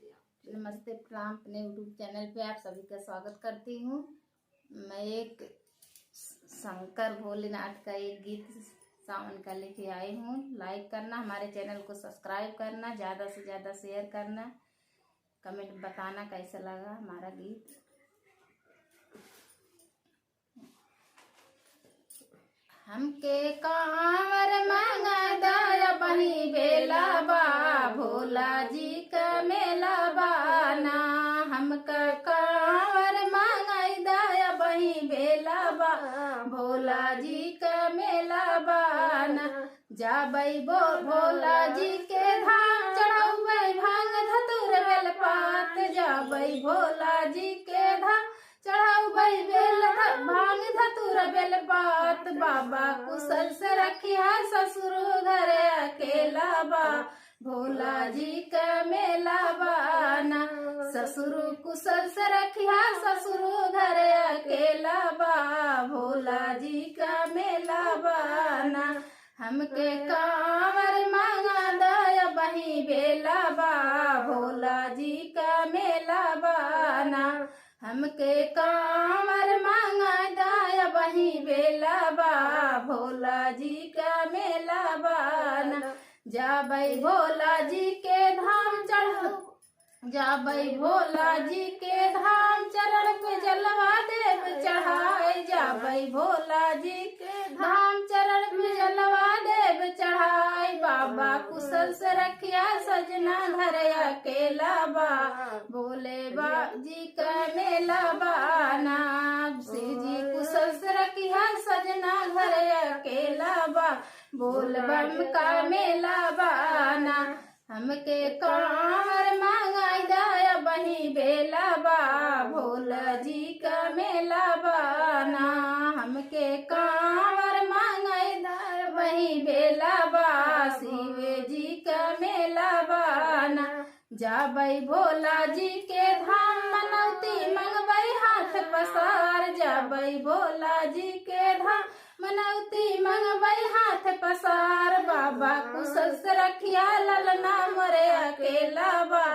नमस्ते प्रणाम। अपने यूट्यूब चैनल पे आप सभी का स्वागत करती हूँ। मैं एक शंकर भोलेनाथ का एक गीत सावन का लेके आई हूँ। लाइक करना, हमारे चैनल को सब्सक्राइब करना, ज़्यादा से ज़्यादा शेयर करना, कमेंट बताना कैसा लगा हमारा गीत। हमके कांवर मांगा दया बही बेला बा, भोला जी का मेला बाना। हमका कांवर मांगा दया बही बेला बा, भोला जी का मेला बाना। जाबई भोला जी के धाम, चढ़ाऊ भांग धतुर बेलपात। जाबई भोला जी के धाम, चढ़ाऊ बेल भांग धतुर बेलपात। बाबा कुशल से रखिया ससुर घर अकेला बा, भोला जी का मेला बाना। ससुर कुशल से रखिया ससुर घर अकेला बा, भोला जी का मेला बाना। हमके कांवर मांगा दया बही बेला बा, भोला जी का मेला बाना। हमके कांवर मांगा दया बही बेला बा, भोला जी का मेला बाना। जाबई भोला जी के धाम चढ़, जाबई भोला जी के धाम चरण पे जलवा देव चढ़ाए। जाबई भोला जी के धाम चरण पे जलवा देव चढ़ाए। बाबा कुशल से रखिया सजना घर अकेला बा, भोले जी का मेला बाना। शिव जी कुशल से रखिया सजना घर अकेला बा, बोल बम का मेला बाना। हमके कांवर मांगा दया बही बेला बा, भोला जी का मेला बाना। हमके कांवर मांगा दया बही बेला बा, शिव जी का मेला बाना। जाबई भोला जी के धाम, मनौती मंगबई हाथ पसार। जाबई भोला जी के धाम, मनौती मंगबई हाथ पसार। बाबा कुशल से रखिया ललना मोरे अकेला बा,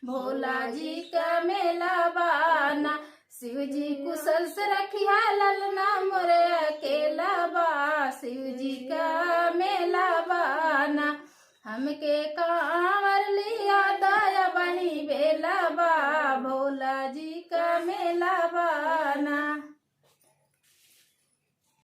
भोला जी का मेला बाना। शिव जी कुशल से रखिया ललना मोरे अकेला बा, शिव जी का मेला बाना। हमके